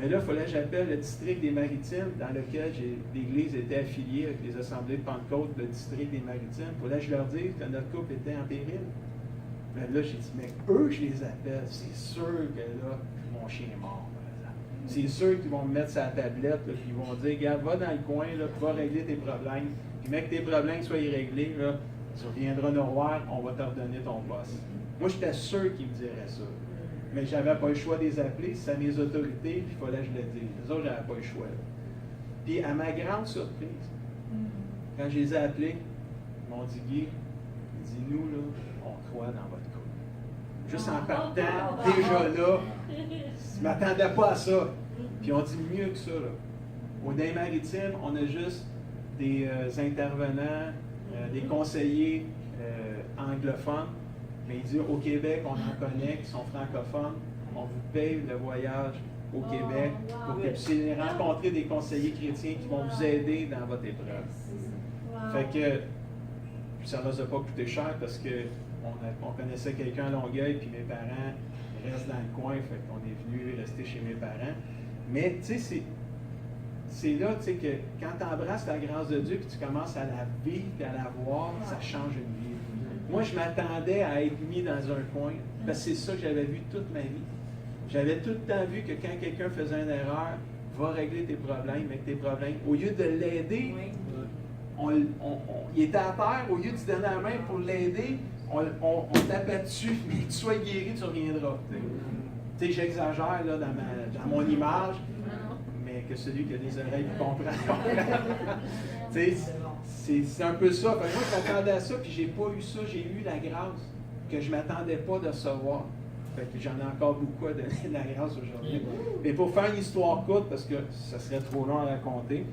Mais là, il fallait que j'appelle le district des Maritimes, dans lequel l'Église était affiliée avec les assemblées de Pentecôte, le district des Maritimes. Il fallait que je leur dise que notre couple était en péril. Mais là, j'ai dit, mais eux, je les appelle. C'est sûr que là, mon chien est mort, par exemple. C'est sûr qu'ils vont me mettre sur la tablette, là, puis ils vont dire, regarde, va dans le coin, là, tu vas régler tes problèmes. Puis, mec, tes problèmes soient réglés, là, tu reviendras nous revoir, on va te redonner ton poste. Moi, j'étais sûr qu'ils me diraient ça. Mais je n'avais pas le choix de les appeler, c'est à mes autorités, puis il fallait que je le dise. Les autres, je n'avais pas le choix. Là. Puis, à ma grande surprise, quand je les ai appelés, ils m'ont dit, Guy, ils dit, nous, là, on croit dans votre couple. Juste en partant, déjà là, je ne m'attendais pas à ça. Puis, on dit mieux que ça. Là. Au Day Maritime, on a juste des intervenants, des conseillers anglophones. Mais il dit, au Québec, on en connaît qui sont francophones. On vous paye le voyage au Québec pour que vous puissiez rencontrer des conseillers chrétiens qui vont vous aider dans votre épreuve. Fait que ça ne nous a pas coûté cher parce qu'on connaissait quelqu'un à Longueuil, puis mes parents restent dans le coin, fait qu'on est venu rester chez mes parents. Mais tu sais, c'est là tu sais, que quand tu embrasses la grâce de Dieu, puis tu commences à la vivre et à la voir, ça change une vie. Moi, je m'attendais à être mis dans un coin, parce que c'est ça que j'avais vu toute ma vie. J'avais tout le temps vu que quand quelqu'un faisait une erreur, va régler tes problèmes avec tes problèmes. Au lieu de l'aider, il était à terre, au lieu de te donner la main pour l'aider, on tapait dessus, mais que tu sois guéri, tu reviendras. Tu sais, j'exagère là, dans mon image, mais que celui qui a des oreilles comprend. Tu sais, c'est un peu ça. Moi, je m'attendais à ça, puis j'ai pas eu ça. J'ai eu la grâce que je ne m'attendais pas de recevoir. Fait que j'en ai encore beaucoup à donner de la grâce aujourd'hui. Mais pour faire une histoire courte, parce que ça serait trop long à raconter,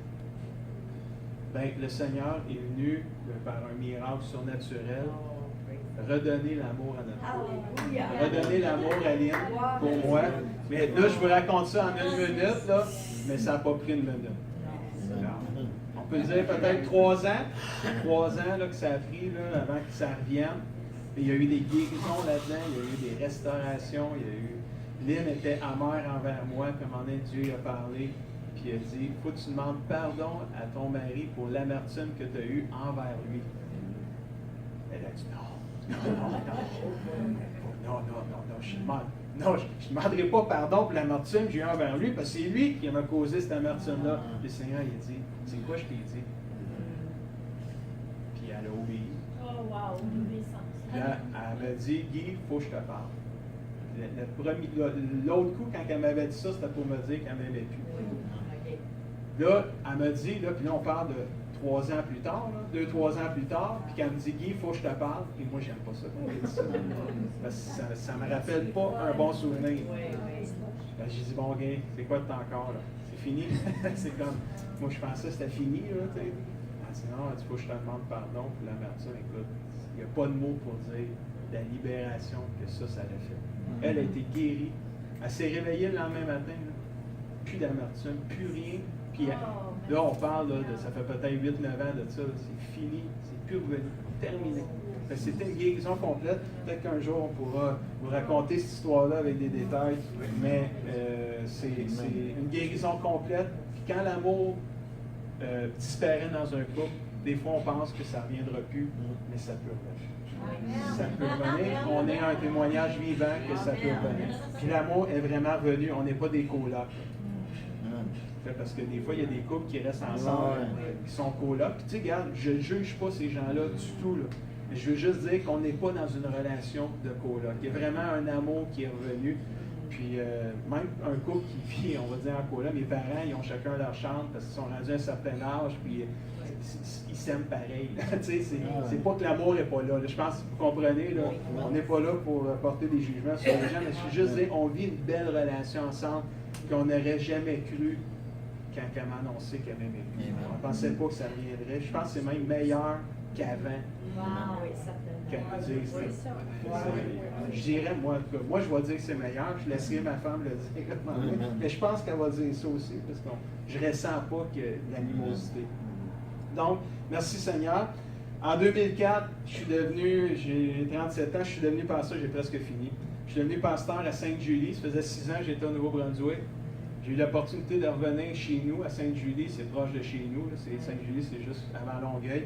ben, le Seigneur est venu par un miracle surnaturel redonner l'amour à notre vie. Redonner l'amour à Lynn pour moi. Mais là, je vous raconte ça en une minute, là, mais ça n'a pas pris une minute. On peut dire peut-être 3 ans. 3 ans là, que ça a pris là, avant que ça revienne. Et il y a eu des guérisons là-dedans, il y a eu des restaurations, Lynn était amère envers moi, puis à un moment donné, Dieu a parlé, puis il a dit, faut que tu demandes pardon à ton mari pour l'amertume que tu as eue envers lui. Elle a dit non, je ne demanderai pas pardon pour l'amertume que j'ai eue envers lui, parce que c'est lui qui m'a causé cette amertume-là. Le Seigneur, il a dit, c'est quoi je t'ai dit? Puis elle a obéi. Oh, wow, l'obéissance. Là, elle m'a dit, Guy, il faut que je te parle. L'autre coup, quand elle m'avait dit ça, c'était pour me dire qu'elle ne m'aimait plus. Là, elle m'a dit, là, puis là, on parle de 3 ans plus tard, 2-3 ans plus tard, puis qu'elle me dit, Guy, il faut que je te parle. Et moi, j'aime pas ça qu'on me dise ça. Parce que ça ne me rappelle pas un bon souvenir. J'ai dit, bon, Guy, c'est quoi de ton corps, là? C'est fini? C'est comme, moi, je pensais que c'était fini, là, tu sais. Elle dit, non, il faut que je te demande pardon pour l'amertume. Écoute, il n'y a pas de mots pour dire la libération que ça l'a fait. Elle a été guérie. Elle s'est réveillée le lendemain matin. Là. Plus d'amertume, plus rien. Puis là, on parle là, de ça fait peut-être 8-9 ans de ça. C'est fini. C'est plus revenu. Terminé. C'était une guérison complète. Peut-être qu'un jour, on pourra vous raconter cette histoire-là avec des détails. Mais c'est une guérison complète. Puis quand l'amour disparaît dans un couple, des fois, on pense que ça ne reviendra plus, mais ça peut revenir. Ça peut revenir. On est un témoignage vivant que ça peut revenir. Puis l'amour est vraiment revenu. On n'est pas des colocs. Parce que des fois, il y a des couples qui restent ensemble, qui sont colocs. Puis tu sais, regarde, je ne juge pas ces gens-là du tout. Là. Mais je veux juste dire qu'on n'est pas dans une relation de coloc. Il y a vraiment un amour qui est revenu. Puis même un couple qui vit, on va dire en coloc, mes parents, ils ont chacun leur chambre parce qu'ils sont rendus à un certain âge. Puis ils s'aiment pareil. C'est pas que l'amour n'est pas là. Je pense que vous comprenez, là, on n'est pas là pour porter des jugements sur les gens, mais je suis juste dire on vit une belle relation ensemble qu'on n'aurait jamais cru quand elle m'a annoncé qu'elle m'aimait plus. On ne pensait pas que ça viendrait. Je pense que c'est même meilleur qu'avant. Qu'elle me dise. Je dirais, moi, je vais dire que c'est meilleur. Je laisserai ma femme le dire. Mais je pense qu'elle va dire ça aussi, parce que je ne ressens pas que l'animosité. Donc, merci Seigneur. En 2004, j'ai 37 ans, je suis devenu pasteur, j'ai presque fini. Je suis devenu pasteur à Sainte-Julie. Ça faisait 6 ans que j'étais au Nouveau-Brunswick. j'ai eu l'opportunité de revenir chez nous, à Sainte-Julie, c'est proche de chez nous. Sainte-Julie, c'est juste avant Longueuil.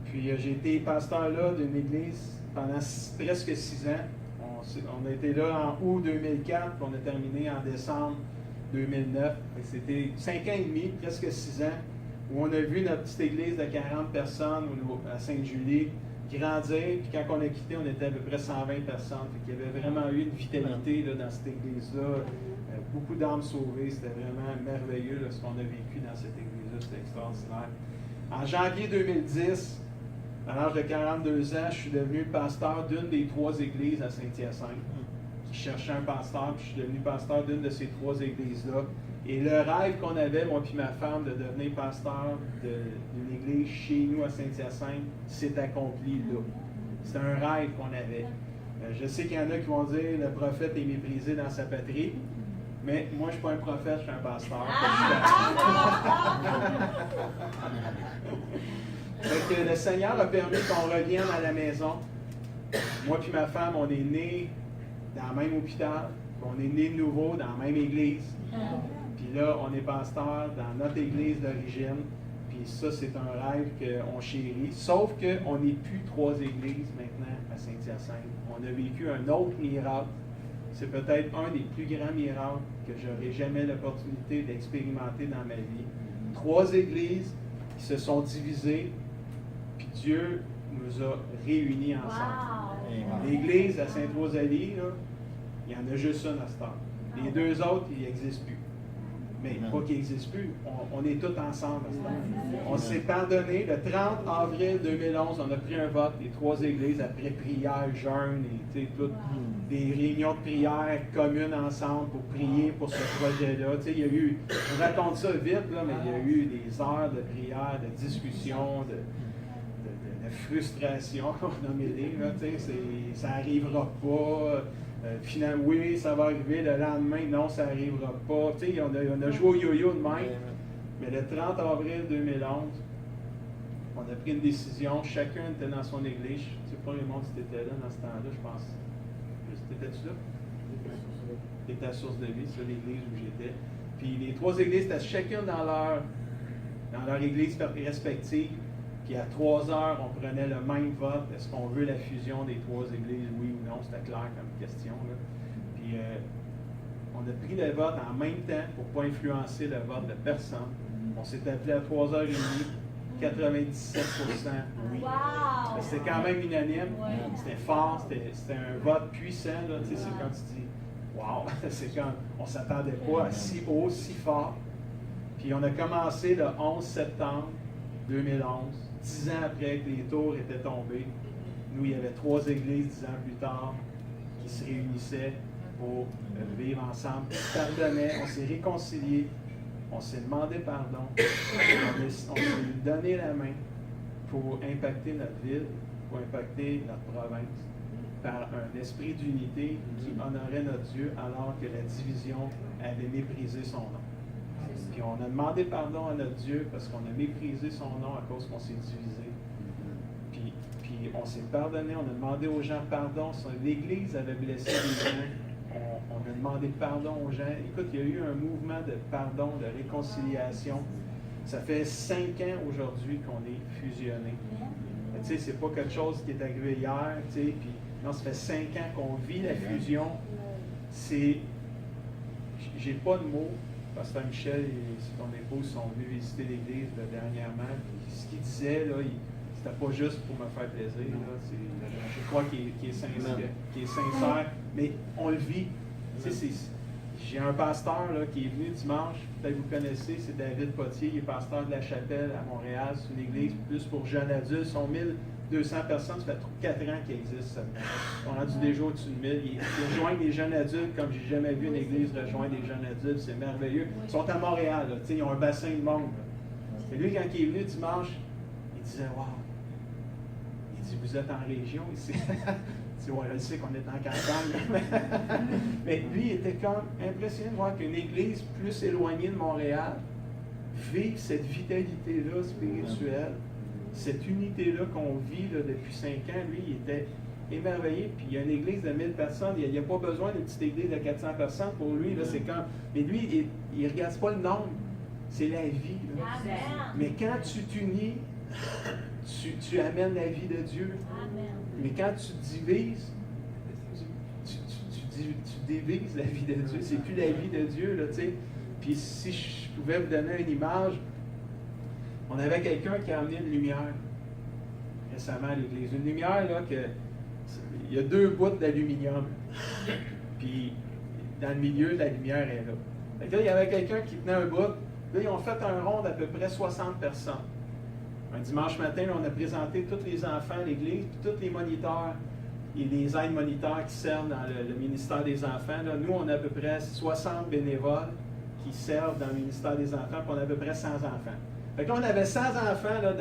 Puis j'ai été pasteur là d'une église pendant presque 6 ans. On a été là en août 2004, puis on a terminé en décembre 2009. C'était 5 ans et demi, presque 6 ans, où on a vu notre petite église de 40 personnes à Sainte-Julie grandir. Puis quand on a quitté, on était à peu près 120 personnes. Fait qu'il y avait vraiment eu une vitalité là, dans cette église-là. Beaucoup d'âmes sauvées. C'était vraiment merveilleux là, ce qu'on a vécu dans cette église-là. C'était extraordinaire. En janvier 2010, à l'âge de 42 ans, je suis devenu pasteur d'une des 3 églises à Saint-Hyacinthe. Je cherchais un pasteur, puis je suis devenu pasteur d'une de ces 3 églises-là. Et le rêve qu'on avait, moi et ma femme, de devenir pasteur d'une église chez nous à Saint-Hyacinthe, s'est accompli là. C'est un rêve qu'on avait. Je sais qu'il y en a qui vont dire le prophète est méprisé dans sa patrie, mais moi je ne suis pas un prophète, je suis un pasteur. Donc, le Seigneur a permis qu'on revienne à la maison. Moi et ma femme, on est nés dans le même hôpital, on est nés de nouveau dans la même église. Puis là, on est pasteur dans notre église d'origine. Puis ça, c'est un rêve qu'on chérit. Sauf qu'on n'est plus 3 églises maintenant à Saint-Hyacinthe. On a vécu un autre miracle. C'est peut-être un des plus grands miracles que j'aurais jamais l'opportunité d'expérimenter dans ma vie. 3 églises qui se sont divisées, puis Dieu nous a réunis ensemble. Wow. L'église à Sainte-Rosalie, là, il y en a juste une à cette heure. Les 2 autres, ils n'existent plus. Mais pas qu'ils n'existent plus, on est tous ensemble à cette heure. On s'est pardonné. Le 30 avril 2011, on a pris un vote, les 3 églises, après prière, jeûne, et toutes des réunions de prière communes ensemble pour prier pour ce projet-là. Il y a eu, on raconte ça vite, là, mais il y a eu des heures de prière, de discussion, de frustration, on a mêlé, là, ça n'arrivera pas. Finalement, oui, ça va arriver. Le lendemain, non, ça n'arrivera pas. On a joué au yo-yo de même. Mais le 30 avril 2011, on a pris une décision. Chacun était dans son église. Je ne sais pas les mondes si tu étais là dans ce temps-là, je pense. T'étais-tu là? T'étais à Source de Vie, c'est l'église où j'étais. Puis les 3 églises étaient chacun dans leur église respective. Puis à 3 heures, on prenait le même vote. Est-ce qu'on veut la fusion des 3 églises, oui ou non? C'était clair comme question. Là. Puis on a pris le vote en même temps pour ne pas influencer le vote de personne. On s'est appelé à 3h30, 97% oui. Wow. C'était quand même unanime. C'était fort, c'était un vote puissant. Là. C'est quand tu dis « wow », c'est quand on ne s'attendait pas à si haut, si fort. Puis on a commencé le 11 septembre 2011. 10 ans après que les tours étaient tombés, nous, il y avait 3 églises 10 ans plus tard qui se réunissaient pour vivre ensemble. On pardonnait, on s'est réconciliés, on s'est demandé pardon, on s'est donné la main pour impacter notre ville, pour impacter notre province, par un esprit d'unité qui honorait notre Dieu alors que la division avait méprisé son nom. Puis on a demandé pardon à notre Dieu parce qu'on a méprisé son nom à cause qu'on s'est divisé. Puis on s'est pardonné, on a demandé aux gens pardon. L'Église avait blessé les gens. On a demandé pardon aux gens. Écoute, il y a eu un mouvement de pardon, de réconciliation. Ça fait 5 ans aujourd'hui qu'on est fusionnés. Tu sais, c'est pas quelque chose qui est arrivé hier, tu sais. Puis non, ça fait 5 ans qu'on vit la fusion. J'ai pas de mots. Pasteur Michel et son épouse sont venus visiter l'église dernièrement. Ce qu'il disait, là, c'était pas juste pour me faire plaisir. Là, je crois qu'il est sincère, mais on le vit. J'ai un pasteur là, qui est venu dimanche, peut-être vous connaissez, c'est David Potier, il est pasteur de la Chapelle à Montréal. C'est une église plus pour jeunes adultes. Ils sont 1200 personnes, ça fait 4 ans qu'ils existent. On a rendu déjà au-dessus de 1000. Ils rejoignent des jeunes adultes comme j'ai jamais vu une église rejoindre des jeunes adultes. C'est merveilleux. Ils sont à Montréal, là, ils ont un bassin de monde. Et lui, quand il est venu dimanche, il disait « Wow! » Il dit « Vous êtes en région ici? » Ouais, je sais qu'on est en campagne. Mais lui, il était comme impressionné de voir qu'une église plus éloignée de Montréal vive cette vitalité-là spirituelle. Cette unité-là qu'on vit là, depuis 5 ans, lui, il était émerveillé. Puis il y a une église de 1000 personnes, il n'y a pas besoin d'une petite église de 400 personnes pour lui. Là, c'est quand... Mais lui, il ne regarde pas le nombre, c'est la vie. Là. Amen. Mais quand tu t'unis, tu amènes la vie de Dieu. Amen. Mais quand tu divises, tu divises la vie de Dieu. C'est plus la vie de Dieu, là, tu sais. Puis si je pouvais vous donner une image, on avait quelqu'un qui a amené une lumière récemment à l'église. Une lumière, là, il y a 2 bouts d'aluminium. Puis dans le milieu, la lumière est là. Fait que là, il y avait quelqu'un qui tenait un bout. Là, ils ont fait un rond d'à peu près 60 personnes. Un dimanche matin, là, on a présenté tous les enfants à l'église, puis tous les moniteurs et les aides-moniteurs qui servent dans le ministère des enfants. Là, nous, on a à peu près 60 bénévoles qui servent dans le ministère des enfants, puis on a à peu près 100 enfants. Fait que là, on avait 100 enfants là,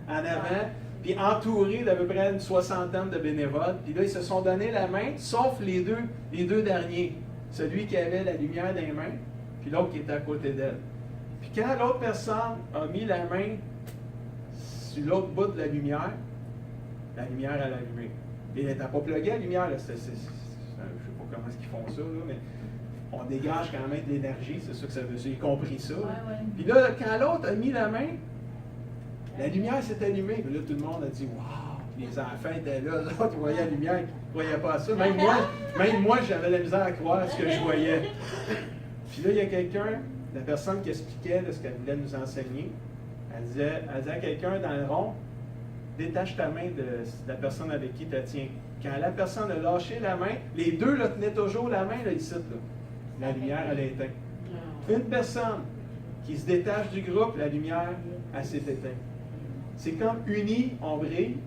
en avant, puis entourés d'à peu près une 60aine de bénévoles. Puis là, ils se sont donné la main, sauf les deux derniers. Celui qui avait la lumière dans les mains, puis l'autre qui était à côté d'elle. Puis quand l'autre personne a mis la main sur l'autre bout de la lumière a allumé. Et elle n'était pas pluguée, la lumière. Là. Je ne sais pas comment est-ce qu'ils font ça, là, mais on dégage quand même de l'énergie, c'est ça que ça veut dire. J'ai compris ça. Ouais. Puis là, quand l'autre a mis la main, la lumière s'est allumée. Puis là, tout le monde a dit « Wow! » Les enfants étaient là, l'autre voyait la lumière, ils ne croyaient pas à ça. Même moi, j'avais la misère à croire à ce que je voyais. Puis là, il y a quelqu'un, la personne qui expliquait de ce qu'elle voulait nous enseigner, elle disait à quelqu'un dans le rond, détache ta main de la personne avec qui tu la tiens. Quand la personne a lâché la main, les deux là, tenaient toujours la main là, ici. Là. La lumière, elle a éteint. Une personne qui se détache du groupe, la lumière, elle s'est éteinte. C'est comme unis, on brille,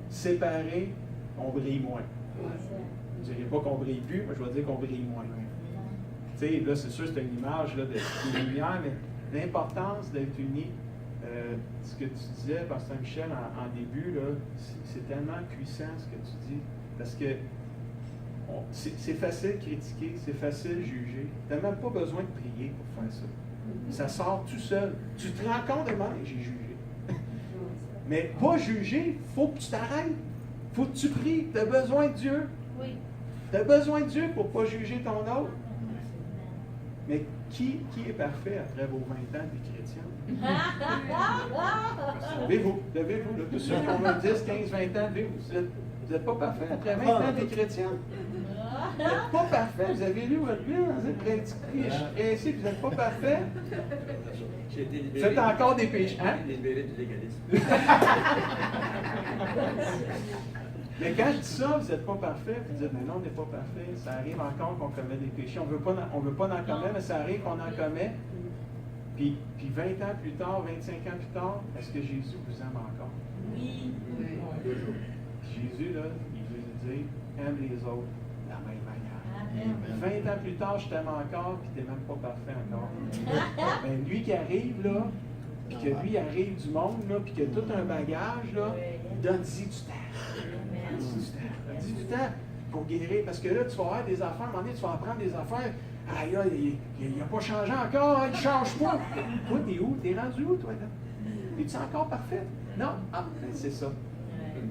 séparés, on brille moins. Je ne dirais pas qu'on brille plus, mais je vais dire qu'on brille moins. Tu sais, là, c'est sûr, c'est une image là, de lumière, mais l'importance d'être unis, ce que tu disais, Pasteur Michel, en début, là, c'est tellement puissant ce que tu dis, parce que c'est facile de critiquer, c'est facile de juger. Tu n'as même pas besoin de prier pour faire ça. Ça sort tout seul. Tu te rends compte de moi, j'ai jugé. Mais pas juger, il faut que tu t'arrêtes. Il faut que tu pries. Tu as besoin de Dieu. Oui. Tu as besoin de Dieu pour ne pas juger ton autre. Mais qui est parfait après vos 20 ans de vie chrétienne? Levez-vous, là, tous ceux qui ont 10, 15, 20 ans, vous n'êtes pas parfait après 20 ans de vie chrétienne. Vous n'êtes pas parfait. Vous avez lu votre Bible, vous êtes pressé, vous n'êtes pas parfait. Vous êtes encore des péchés. Hein? Libéré du légalisme. Mais quand je dis ça, vous n'êtes pas parfait, vous dites, mais non, on n'est pas parfait. Ça arrive encore qu'on commet des péchés. On ne veut pas en commettre, mais ça arrive qu'on en commet. Puis 20 ans plus tard, 25 ans plus tard, est-ce que Jésus vous aime encore? Oui. Jésus, là, il veut nous dire, aime les autres de la même manière. Amen. 20 ans plus tard, je t'aime encore, puis tu n'es même pas parfait encore. Ben, lui qui arrive, là, puis que lui arrive du monde, là, puis qu'il a tout un bagage, là, donne-y du temps. Donne-y du temps pour guérir. Parce que là, tu vas avoir des affaires, à un moment donné, tu vas apprendre des affaires. Aïe, il n'a pas changé encore, il ne change pas. Toi, t'es où? T'es rendu où, toi, là? Es-tu encore parfait? Non? Ah, ben, c'est ça.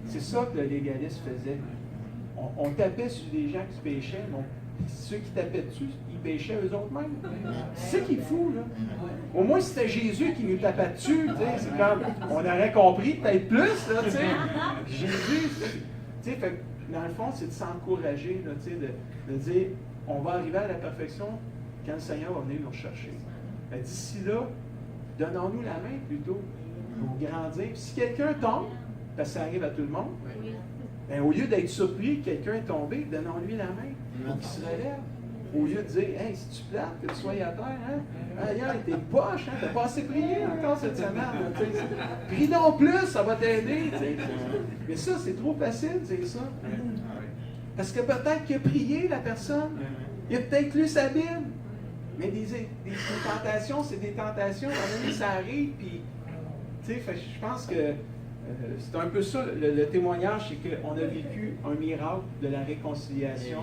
C'est ça que le légaliste faisait. On tapait sur des gens qui péchaient, mais ceux qui tapaient dessus, ils péchaient eux-mêmes. C'est ça qui est fou, là. Au moins, si c'était Jésus qui nous tapait dessus, c'est comme, on aurait compris peut-être plus, là, tu sais. Jésus, tu sais, dans le fond, c'est de s'encourager, là, tu sais, de dire, on va arriver à la perfection quand le Seigneur va venir nous rechercher. D'ici là, donnons-nous la main plutôt pour grandir. Puis si quelqu'un tombe, parce que ça arrive à tout le monde, ben, au lieu d'être surpris que quelqu'un est tombé, donnons-lui la main pour qu'il se relève. Au lieu de dire, hey, si tu plates, que tu sois à terre, hein? Aïe, t'es poche, hein? T'as pas assez prié encore cette semaine. Prie non plus, ça va t'aider. Mais ça, c'est trop facile de dire ça. Parce que peut-être qu'il a prié, la personne. Il a peut-être lu sa Bible. Mais des tentations, c'est des tentations. À un moment donné, ça arrive, puis, tu sais, je pense que c'est un peu ça, le témoignage, c'est qu'on a vécu un miracle de la réconciliation,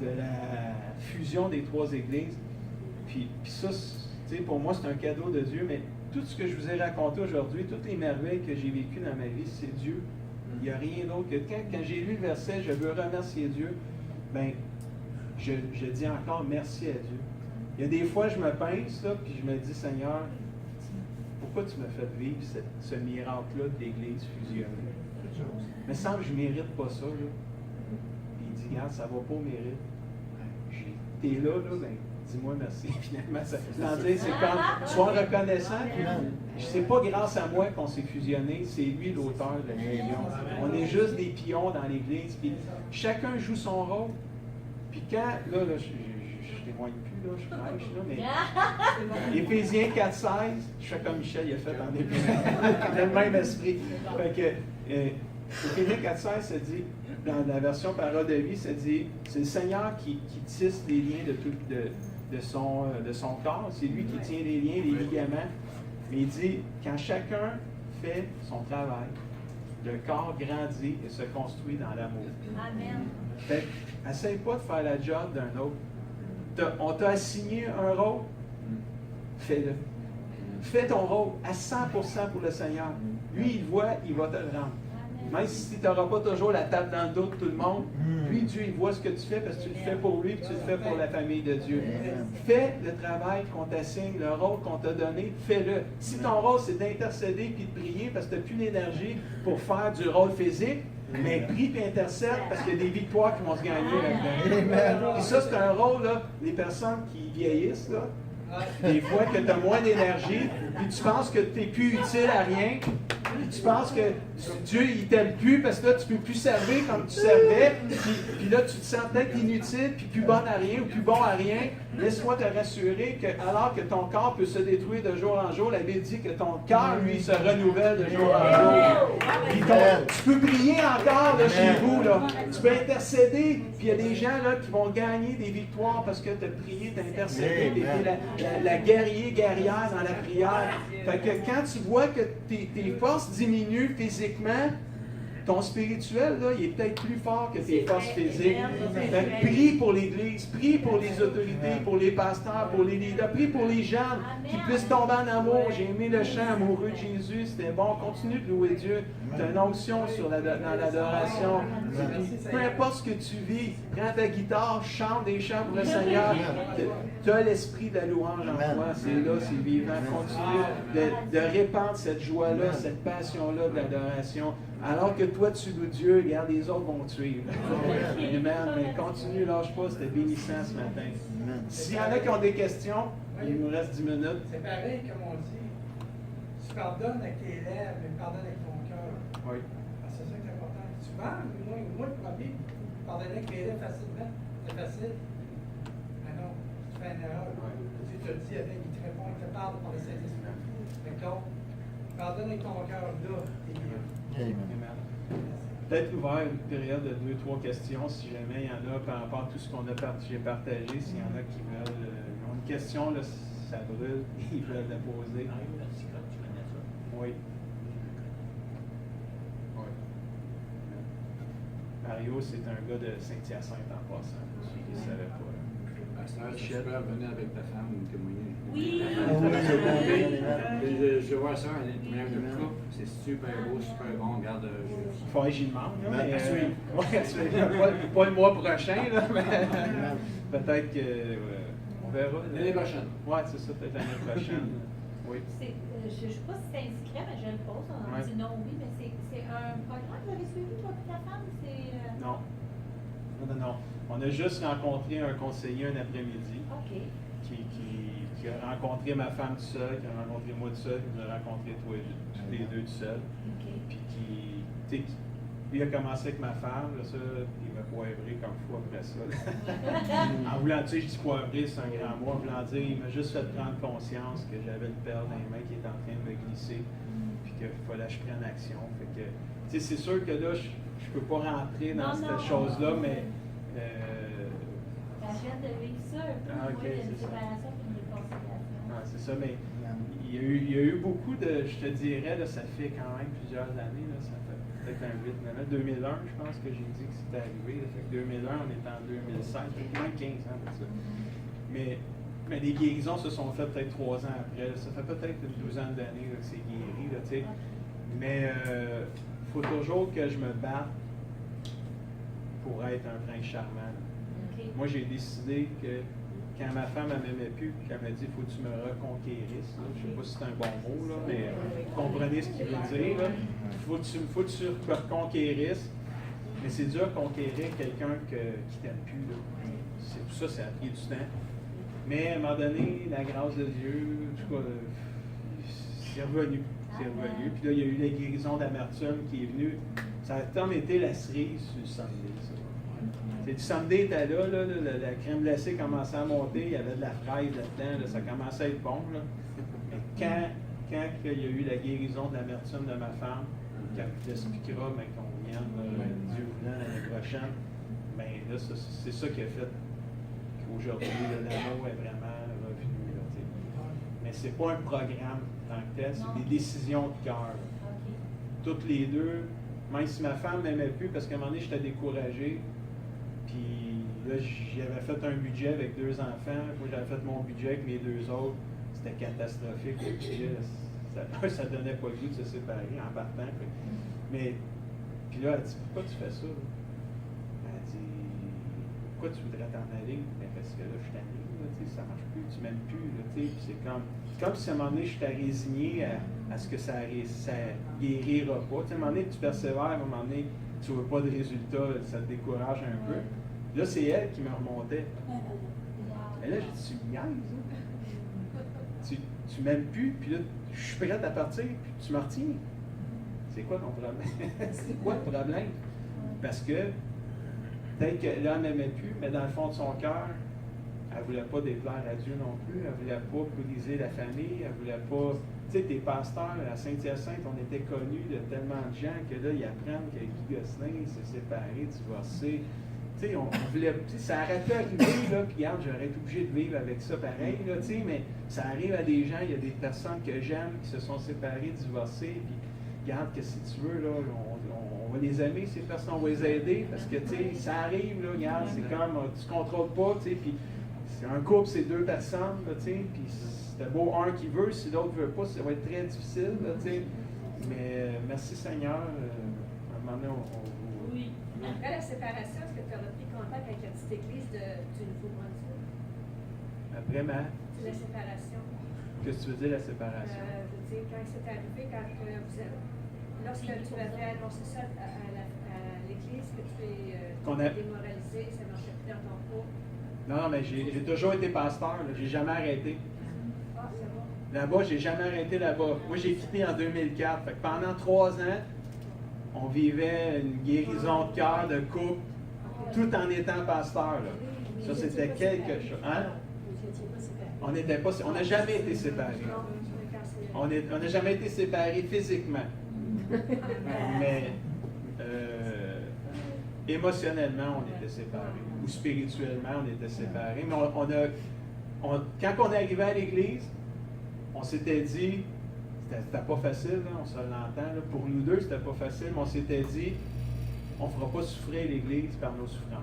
de la fusion des trois églises. Puis ça, tu sais, pour moi, c'est un cadeau de Dieu, mais tout ce que je vous ai raconté aujourd'hui, toutes les merveilles que j'ai vécues dans ma vie, c'est Dieu. Il n'y a rien d'autre que quand j'ai lu le verset, je veux remercier Dieu, bien, je dis encore merci à Dieu. Il y a des fois, je me pince, là, puis je me dis, Seigneur, pourquoi tu me fais vivre ce miracle-là de l'Église fusionnée? Mais semble que je ne mérite pas ça, là. Puis il dit, regarde, ça ne va pas au mérite. T'es là, ben, dis-moi merci. Finalement, c'est comme, sois reconnaissant. Puis, c'est pas grâce à moi qu'on s'est fusionné, c'est lui l'auteur de la fusion. On est juste des pions dans l'Église. Puis chacun joue son rôle. Puis quand, là je témoigne plus, là, je prêche, là, mais Éphésiens 4,16, je fais comme Michel, il a fait en début. Le même esprit. Fait que, Éphésiens 4,16, ça dit, dans la version Parole de vie, ça dit, c'est le Seigneur qui tisse les liens de son corps, c'est lui qui tient les liens, les ligaments. Mais il dit, quand chacun fait son travail, le corps grandit et se construit dans l'amour. Amen. Fait que, essaye pas de faire la job d'un autre. On t'a assigné un rôle, fais-le. Fais ton rôle à 100% pour le Seigneur. Lui, il voit, il va te le rendre. Même si tu n'auras pas toujours la table dans le dos de tout le monde, lui, Dieu, il voit ce que tu fais parce que tu le fais pour lui et tu le fais pour la famille de Dieu. Fais le travail qu'on t'assigne, le rôle qu'on t'a donné, fais-le. Si ton rôle, c'est d'intercéder puis de prier parce que tu n'as plus l'énergie pour faire du rôle physique, mais prie et intercède parce qu'il y a des victoires qui vont se gagner là-dedans. Et ça, c'est un rôle, là, les personnes qui vieillissent, là, des fois que tu as moins d'énergie, puis tu penses que tu n'es plus utile à rien, puis tu penses que Dieu, il t'aime plus parce que là, tu ne peux plus servir comme tu servais, puis là, tu te sens peut-être inutile, puis plus bonne à rien ou plus bon à rien. Laisse-moi te rassurer que alors que ton corps peut se détruire de jour en jour, la Bible dit que ton cœur, lui, se renouvelle de jour en jour. Puis tu peux prier encore là, chez vous, là. Tu peux intercéder, puis il y a des gens là, qui vont gagner des victoires parce que tu as prié, tu as intercédé, tu es la guerrière dans la prière. Fait que quand tu vois que tes forces diminuent physiquement, ton spirituel, là, il est peut-être plus fort que tes forces physiques. Fait que prie pour l'Église, prie pour les autorités, pour les pasteurs, pour les leaders, prie pour les gens qui puissent tomber en amour. J'ai aimé le chant amoureux de Jésus, c'était bon. Continue de louer Dieu. Tu as une onction dans l'adoration. Peu importe ce que tu vis, prends ta guitare, chante des chants pour le Seigneur. Tu as l'esprit de la louange en toi, c'est là, c'est vivant. Continue de répandre cette joie-là, cette passion-là de l'adoration. Alors que toi, tu loues Dieu, regarde, les autres vont te suivre. Amen. Mais continue, lâche pas, c'était bénissant ce matin. S'il y en a qui ont des questions, il nous reste 10 minutes. C'est pareil, comme on dit. Tu pardonnes avec tes lèvres, mais pardonne avec ton cœur. Oui. Ah, c'est ça qui est important. Souvent, moi le premier, pardonner avec les lèvres facilement, c'est facile. Mais non, tu fais une erreur. Tu te le dis avec, il te répond, il te parle par le Saint-Esprit. Donc, pardonne avec ton cœur, là, t'es libre. Amen. Peut-être ouvert une période de 2-3 questions, si jamais il y en a par rapport à tout ce qu'on a j'ai partagé, s'il y en a qui veulent, ont une question, là, ça brûle, ils veulent la poser. Oui. Oui. Mario, c'est un gars de Saint-Hyacinthe en passant, pour ceux qui ne savaient pas. Tu peux revenir avec ta femme ou témoigner. Oui. Je vois ça, un témoignage de couple, c'est super beau, super bon. Regarde, Il faut que j'y demande, là, mais pas le mois prochain, là, mais peut-être que on verra. L'année prochaine. Oui, c'est ça, peut-être l'année prochaine. Oui. Je ne sais pas si c'est indiscret, mais je le pose. On dit non, oui, mais c'est un programme que vous avez suivi, toi et ta femme? Non. Non. On a juste rencontré un conseiller un après-midi. OK. Qui a rencontré ma femme tout seul, qui a rencontré moi tout seul, qui nous a rencontré tous les deux tout seul. OK. Puis lui a commencé avec ma femme, là, ça, il m'a poivré comme fou après ça. En voulant dire, je dis poivré, c'est un grand mot, en voulant dire, il m'a juste fait prendre conscience que j'avais une perle dans les mains qui était en train de me glisser, puis qu'il fallait que je prenne action. Fait que, c'est sûr que là, je ne peux pas rentrer dans cette chose-là, mais. La jeune de vivre ça, un peu, il y a une séparation et une réconciliation. Ah, c'est ça, mais il y a eu beaucoup de, je te dirais, là, ça fait quand même plusieurs années, là, ça fait peut-être un 8-9 ans. 2001, je pense que j'ai dit que c'était arrivé. Là, fait que 2001, on est en 2016, ça fait moins de 15 ans de ça. Mais les guérisons se sont faites peut-être 3 ans après. Là. Ça fait peut-être une douzaine d'années là, que c'est guéri. Là, mais il faut toujours que je me batte pour être un prince charmant. Okay. Moi, j'ai décidé que quand ma femme ne m'aimait plus, puis qu'elle m'a dit, faut que tu me reconquérisses. Là. Je ne sais pas si c'est un bon mot, là, mais vous comprenez ce qu'il veut dire. Là. Faut que tu me reconquérisses. Mais c'est dur de conquérir quelqu'un qui ne t'aime plus. Là. C'est tout ça, ça a pris du temps. Mais à un moment donné, la grâce de Dieu, en tout cas, c'est revenu. C'est revenu. Puis là, il y a eu la guérison d'amertume qui est venue. Ça a comme été la cerise sur le Sunday, ça. C'est du Sunday était là, la crème glacée commençait à monter, il y avait de la fraise là-dedans, là, ça commençait à être bon. Là. Mais quand il y a eu la guérison de l'amertume de ma femme, qui expliquera, mais qu'on vienne, Dieu voulant, l'année prochaine, bien là, c'est ça qui a fait qu'aujourd'hui, l'amour est vraiment revenu. Là, mais ce n'est pas un programme en tant que tel, c'est des décisions de cœur. Toutes les deux, même si ma femme ne m'aimait plus, parce qu'à un moment donné, j'étais découragé, puis là, j'avais fait un budget avec 2 enfants, moi j'avais fait mon budget avec mes 2 autres, c'était catastrophique. Ça ne donnait pas le goût de se séparer en partant. Mais, puis là, elle dit, pourquoi tu fais ça? Elle dit, pourquoi tu voudrais t'en aller? Ben, parce que là, je suis tanné, ça ne marche plus, tu m'aimes plus. Là, c'est comme si à un moment donné, je t'ai résigné à ce que ça guérira pas. À un moment donné, tu persévères, à un moment donné, tu ne veux pas de résultat, ça te décourage un peu. Là, c'est elle qui me remontait. Et là, j'ai dit, tu me niaises, hein? Tu m'aimes plus, puis là, je suis prête à partir, puis tu me retiens. C'est quoi ton problème? C'est quoi le problème? Parce que peut-être que là, elle n'aimait plus, mais dans le fond de son cœur, elle ne voulait pas déplaire à Dieu non plus. Elle ne voulait pas briser la famille. Elle ne voulait pas. Tu sais, tes pasteurs à Saint-Hyacinthe, on était connus de tellement de gens que là, ils apprennent que Guy Gosselin s'est séparé, divorcé. Tu sais, on voulait. Ça aurait pu arriver, là, puis regarde, j'aurais été obligé de vivre avec ça pareil, là, tu sais, mais ça arrive à des gens, il y a des personnes que j'aime qui se sont séparées, divorcées, puis regarde que si tu veux, là, on va les aimer, ces personnes, on va les aider, parce que, tu sais, ça arrive, là, regarde, c'est comme, tu ne contrôles pas, tu sais, puis c'est un couple, c'est 2 personnes, là, tu sais, puis c'est beau un qui veut, si l'autre ne veut pas, ça va être très difficile, là, tu sais, mais merci Seigneur, à un moment donné, Oui. Après la séparation, est-ce que tu as repris contact avec la petite église du Nouveau-Brunswick? Après La séparation. Qu'est-ce que tu veux dire, la séparation? Je veux dire, quand c'est arrivé, lorsque tu avais annoncé ça à l'église, que tu es démoralisé, ça ne marchait plus dans ton cours. Non, mais j'ai toujours été pasteur, j'ai jamais arrêté. Ah, c'est bon. Là-bas, j'ai jamais arrêté là-bas. Moi, j'ai quitté en 2004. Fait que pendant 3 ans, on vivait une guérison de cœur, de couple, tout en étant pasteur. Là. Ça, c'était quelque chose. Hein? On n'a jamais été séparés. On n'a jamais été séparés physiquement. Mais émotionnellement, on était séparés. Ou spirituellement, on était séparés. Mais quand on est arrivé à l'église, on s'était dit, c'était pas facile, là, on se l'entend. Là. Pour nous deux, c'était pas facile, mais on s'était dit, on ne fera pas souffrir l'Église par nos souffrances.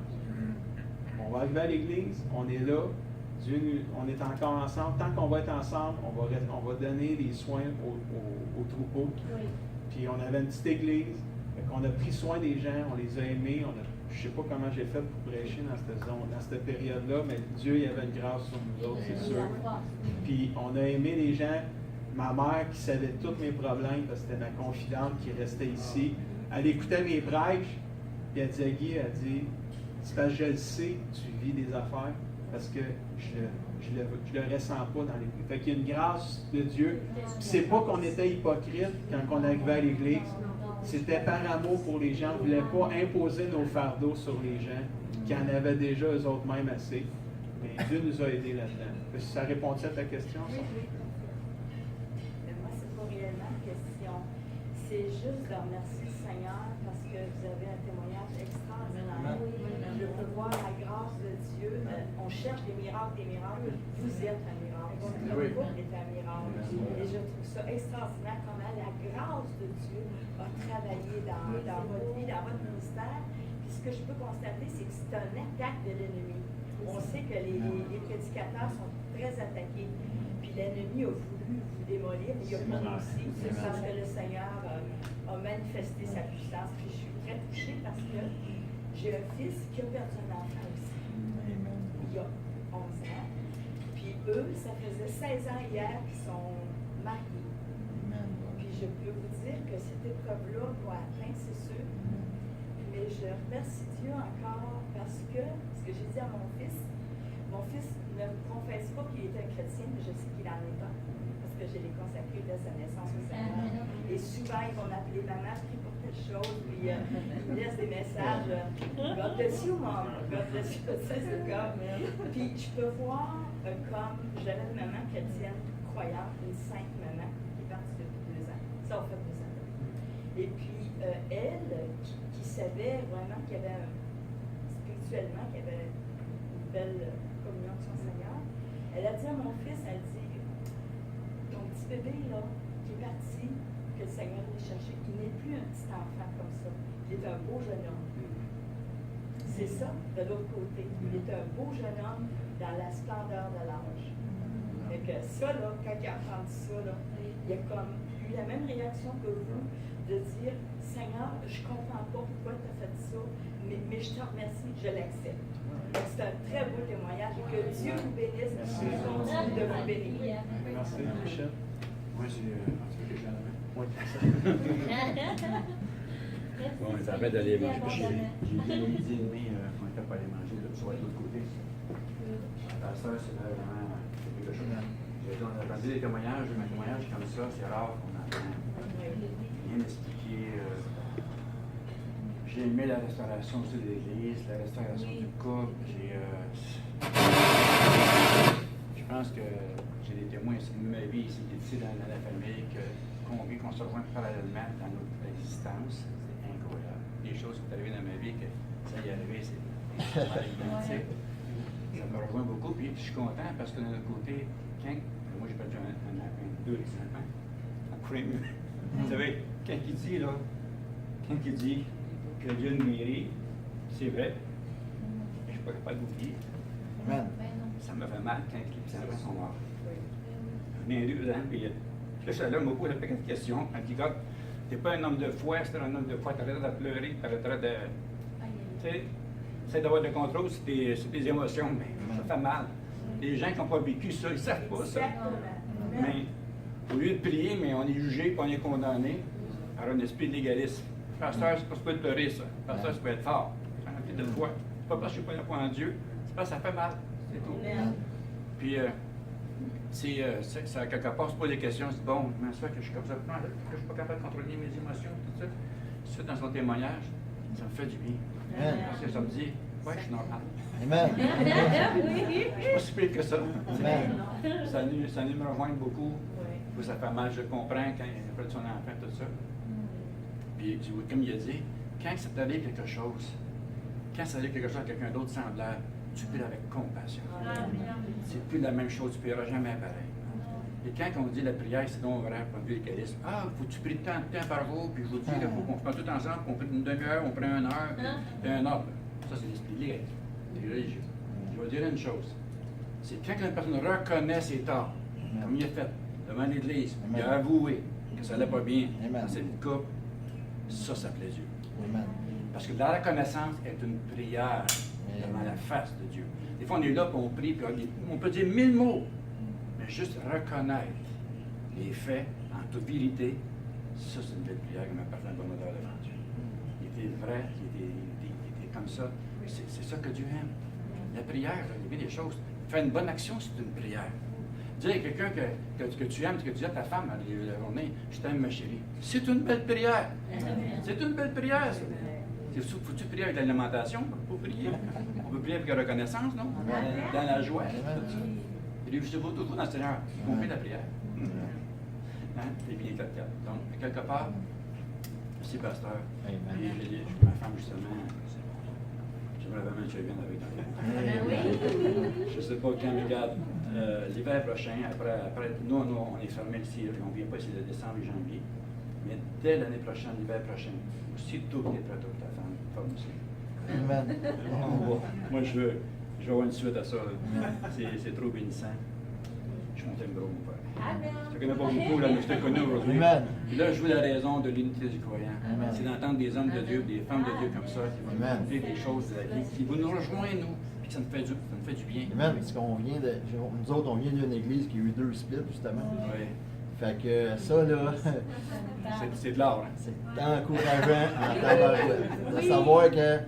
On va arriver à l'Église, on est là, Dieu, on est encore ensemble. Tant qu'on va être ensemble, on va donner des soins aux troupeaux. Oui. Puis on avait une petite église, on a pris soin des gens, on les a aimés. Je ne sais pas comment j'ai fait pour prêcher dans cette période-là, mais Dieu, il y avait une grâce sur nous autres, c'est sûr. Puis on a aimé les gens. Ma mère qui savait tous mes problèmes, parce que c'était ma confidente qui restait ici, elle écoutait mes prêches, puis elle dit à Guy, c'est parce que je le sais, tu vis des affaires, parce que je le ressens pas dans l'église. Fait qu'il y a une grâce de Dieu. Puis c'est pas qu'on était hypocrite quand on arrivait à l'église. C'était par amour pour les gens. On ne voulait pas imposer nos fardeaux sur les gens qui en avaient déjà eux-mêmes assez. Mais Dieu nous a aidés là-dedans. Ça répond-il à ta question? Ça? Oui. Mais moi, c'est pas réellement une question. C'est juste de remercier le Seigneur parce que vous avez un témoignage extraordinaire. Je peux voir la grâce de Dieu. On cherche des miracles. Vous êtes un miracle. Oui. Vous êtes un miracle. Et je trouve ça extraordinaire comment la grâce de Dieu a travaillé dans votre vie, dans votre ministère. Puis ce que je peux constater, c'est que c'est un attaque de l'ennemi. On sait que les prédicateurs sont très attaqués. Puis l'ennemi a voulu vous démolir, mais il a voulu aussi. C'est parce que le Seigneur a manifesté sa puissance. Puis je suis très touchée parce que j'ai un fils qui a perdu un enfant aussi. Il y a 11 ans. eux, ça faisait 16 ans hier qu'ils sont mariés. Puis je peux vous dire que cette épreuve-là doit atteindre, c'est sûr. Mais je remercie Dieu encore parce que, ce que j'ai dit à mon fils ne me confesse pas qu'il était un chrétien, mais je sais qu'il n'en est pas. Parce que je l'ai consacré dès sa naissance au Seigneur. Et souvent, ils vont m'appeler maman, prie pour telle chose, puis ils me laissent des messages. God bless you, mom. God bless you. Tu sais, c'est comme. Puis je peux voir comme j'avais une maman chrétienne croyante, une sainte maman, qui est partie depuis 2 ans. Ça, on fait 2 ans. Et puis, elle, qui savait vraiment qu'il y avait spirituellement, qu'il y avait une belle communion de son Seigneur, elle a dit à mon fils, elle dit, ton petit bébé là, qui est parti, que le Seigneur allait chercher, il n'est plus un petit enfant comme ça. Il est un beau jeune homme. C'est ça, de l'autre côté. Il est un beau jeune homme dans la splendeur de l'âge. Fait que ça, là, quand il a entendu ça, là, il a comme eu la même réaction que vous, de dire, Seigneur, je ne comprends pas pourquoi tu as fait ça, mais je te remercie, je l'accepte. C'est un très beau témoignage et que Dieu vous bénisse de continue de vous bénir. Merci, Michel. Moi, c'est déjà la main. Oui, c'est ça. Bon, ça va d'aller manger. J'ai dit midi et demi qu'on n'était pas allé manger de l'autre côté. La pasteur, c'est vraiment quelque chose. On a entendu des témoignages, mais un témoignage comme ça, c'est rare qu'on entend. Bien expliqué. J'ai aimé la restauration aussi de l'Église, la restauration du couple. Je pense que j'ai des témoins aussi de ma vie ici dans la famille qu'on se rejoint parallèlement dans notre existence. C'est incroyable. Des choses qui sont arrivées dans ma vie que ça y est arrivé, c'est identique. Ça me rejoint beaucoup, puis je suis content parce que d'un autre côté, moi j'ai perdu deux enfants, après mieux. Vous savez, quand il dit que Dieu nous guérit, c'est vrai, je ne suis pas capable d'oublier. Amen. Ça me fait mal quand les enfants sont morts. J'en ai 2 ans, puis là, ça me pose une question. Quand il dit, t'es pas un homme de foi, si t'es un homme de foi, t'arrêtes de pleurer, t'arrêtes de. Tu sais, essaie d'avoir le contrôle sur tes émotions, mais ça fait mal. Les gens qui n'ont pas vécu ça, ils ne savent pas ça. Mais au lieu de prier, mais on est jugé et on est condamné par un esprit de légalisme. Pasteur, c'est pas de pleurer ça. Pasteur, ça peut être fort. C'est un petit de foi. C'est pas parce que je ne suis pas foi en Dieu, c'est parce que ça fait mal. C'est tout. Puis, ça, quelque part, c'est pas des questions, c'est bon, comment ça que je suis comme ça? Non, je ne suis pas capable de contrôler mes émotions, tout ça. Ça, dans son témoignage, ça me fait du bien. Parce que ça me dit, ouais, je suis normal. Amen. Je suis pas si pire que ça. Amen. Ça nous me rejoint beaucoup. Ça fait mal, je comprends quand il a perdu son enfant, tout ça. Puis, comme il a dit, quand ça t'arrive quelque chose, quand ça arrive quelque chose à quelqu'un d'autre semblable, tu pries avec compassion. C'est plus la même chose, tu ne prieras jamais pareil. Et quand on dit la prière, c'est donc vrai, pour le légalisme. Ah, faut que tu pries tant de temps par jour, puis je vous dis qu'il faut qu'on se mette tout ensemble, qu'on prie une demi-heure, on prend 1 heure, puis un ordre. Ça, c'est l'esprit légaliste, c'est religieux. Je vais dire une chose. C'est quand une personne reconnaît ses torts, comme il a fait devant l'Église, il a avoué que ça n'allait pas bien dans cette couple, ça plaît Dieu. Amen. Parce que la reconnaissance est une prière devant la face de Dieu. Des fois, on est là, puis on prie, puis on peut dire 1000 mots, mais juste reconnaître les faits en toute vérité, ça, c'est une belle prière qui m'appartient à bon odeur devant Dieu. Il était vrai, il était comme ça. C'est ça que Dieu aime. La prière, il y a bien des choses. Faire une bonne action, c'est une prière. Dire à quelqu'un que tu aimes, que tu dis à ta femme à la journée, je t'aime ma chérie, c'est une belle prière. C'est une belle prière, ça. Faut-tu prier avec l'alimentation pour prier? On peut prier avec la reconnaissance, non? Dans la joie. Réussissez-vous toujours dans le Seigneur. On fait la prière. Hein? C'est bien 4-4. Donc, quelque part, merci, pasteur. Et j'ai dit, ma femme, justement, j'aimerais vraiment que tu viennes avec nous. Je ne sais pas quand, mais regarde, l'hiver prochain, après nous, on est fermé ici, on ne vient pas ici de décembre et janvier. Mais dès l'année prochaine, l'hiver prochain, aussitôt que tu es prêt avec ta femme, forme aussi. Amen. Moi, je veux avoir une suite à ça. C'est trop bénissant. Je suis monté un gros, mon père. Je te connais pas beaucoup, là, mais je te connais aujourd'hui. Puis là, je veux la raison de l'unité du croyant. C'est d'entendre des hommes de Dieu, des femmes de Dieu comme ça, qui vont nous dire des choses, qui vont nous rejoindre, nous, puis ça me fait du bien. Amen, parce qu'on vient de. Nous autres, on vient d'une église qui a eu 2 splits, justement. Oui. Fait que ça, là, C'est de l'art. Hein? c'est encourageant en tabarouette. De savoir que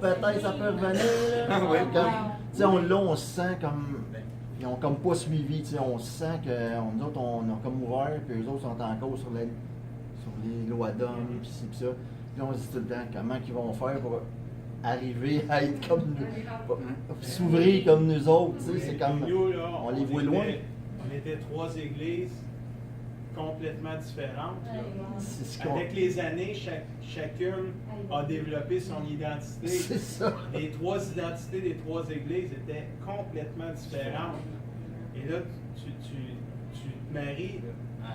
peut-être ça peut revenir. Là. Oui. Tu sais, on se sent comme. Ils ont comme pas suivi, tu sais, on se sent que nous autres, on a comme ouvert, puis eux autres sont encore sur les lois d'hommes, puis ci, puis ça. Puis on se dit tout le temps, comment ils vont faire pour arriver à être comme nous, s'ouvrir comme nous autres, tu sais, c'est comme, Nous, là, on les voit loin. On était 3 églises complètement différentes. là. C'est ce qu'on... Avec les années, chacune a développé son identité. C'est ça. Les 3 identités des 3 églises étaient complètement différentes. Et là, tu te maries là,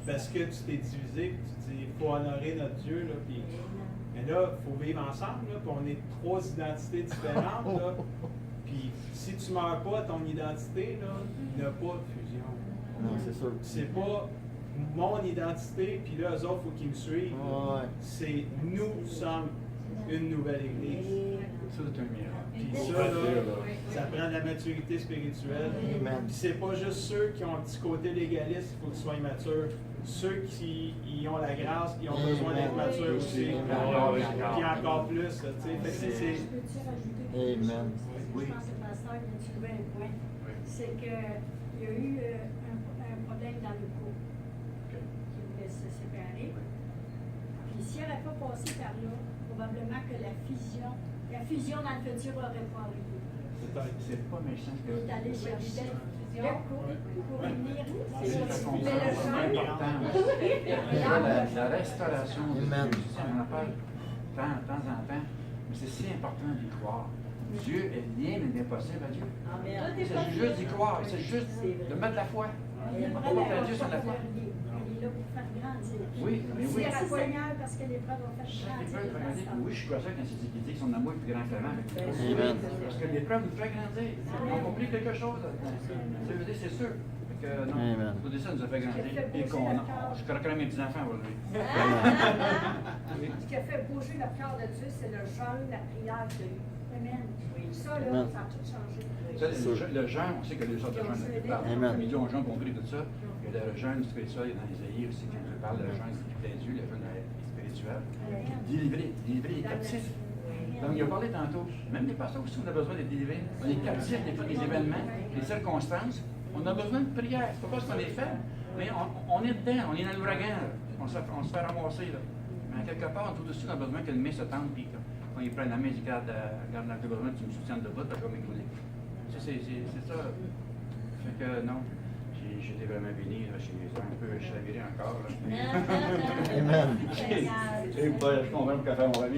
parce que tu t'es divisé, puis tu dis, il faut honorer notre Dieu. Là, puis, mais là, il faut vivre ensemble, là, puis on est 3 identités différentes. Là, puis si tu ne meurs pas à ton identité, là, il n'y a pas de fusion. Non, c'est sûr. C'est pas mon identité, puis là, eux autres, il faut qu'ils me suivent. Ouais. C'est nous sommes une nouvelle église. Ça, c'est un miracle. Puis ça, là, ça prend de la maturité spirituelle. Amen. Puis c'est pas juste ceux qui ont un petit côté légaliste, il faut qu'ils soient immatures. Ceux qui ont la grâce, ils ont besoin d'être matures aussi. Puis encore plus, tu sais. Fait que c'est... Je peux-tu rajouter quelque Amen. chose? Oui. Je pense que ma soeur vient de soulever un point. C'est qu'il y a eu un problème dans le couple qui voulait se séparer. Puis si elle n'avait pas passé par là, probablement que la fusion dans le futur n'aurait pas arrivé. C'est pas méchant que. Elle est allée chercher le couple pour venir. C'est important. La restauration de Amen. Dieu, on en parle de temps en temps, mais c'est si important d'y croire. Dieu est rien n'est impossible à Dieu. Il s'agit juste d'y croire, c'est juste de mettre la foi. Il est On vraiment va Dieu sur la foi. Il est là pour faire grandir. Oui, mais Si oui. elle a Seigneur, parce que l'épreuve va faire grandir. Oui, je suis pas sûr quand c'est dit qu'il dit que son amour est plus grand que la main. Amen. Parce que l'épreuve nous fait grandir. On a compris quelque chose là-dedans. Ça veut dire, c'est sûr. Fait que, non, Amen. tout ça nous a fait grandir. Et qu'on je crois mes petits-enfants aujourd'hui. Ce qui a fait bouger le cœur de Dieu, c'est le jeûne, la prière de lui. Amen. Ça, là, Amen. ça a tout changé. Ça, le jeûne, on sait qu'il y a 2 sortes de jeûne. Amen. Midi, on jeûne, on prie tout ça. Il y a le jeûne spirituel, il y a dans Isaïe aussi, quand il parle de jeûne spirituel, le jeûne spirituel. Délivrer les captifs. Donc, il a parlé tantôt. Même les pasteurs aussi, on a besoin d'être délivrés. On est captifs des fois des événements, des circonstances. On a besoin de prière. C'est pas parce qu'on est faible, mais on est dedans, on est dans l'ouragan. On se fait ramasser. Là. Mais quelque part, tout aussi, on a besoin que le main se tende. Puis quand il prend la main, il dit garde, j'ai besoin que tu me soutiennes debout, parce que je vais m'écouler. C'est ça. Fait que non. J'ai été vraiment béni. J'ai un peu chaviré encore. Là. Amen. Je comprends pourquoi faire mon ami.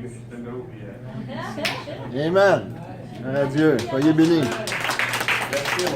C'est un gros. Puis, Amen. Gloire à Dieu. Soyez bénis. merci,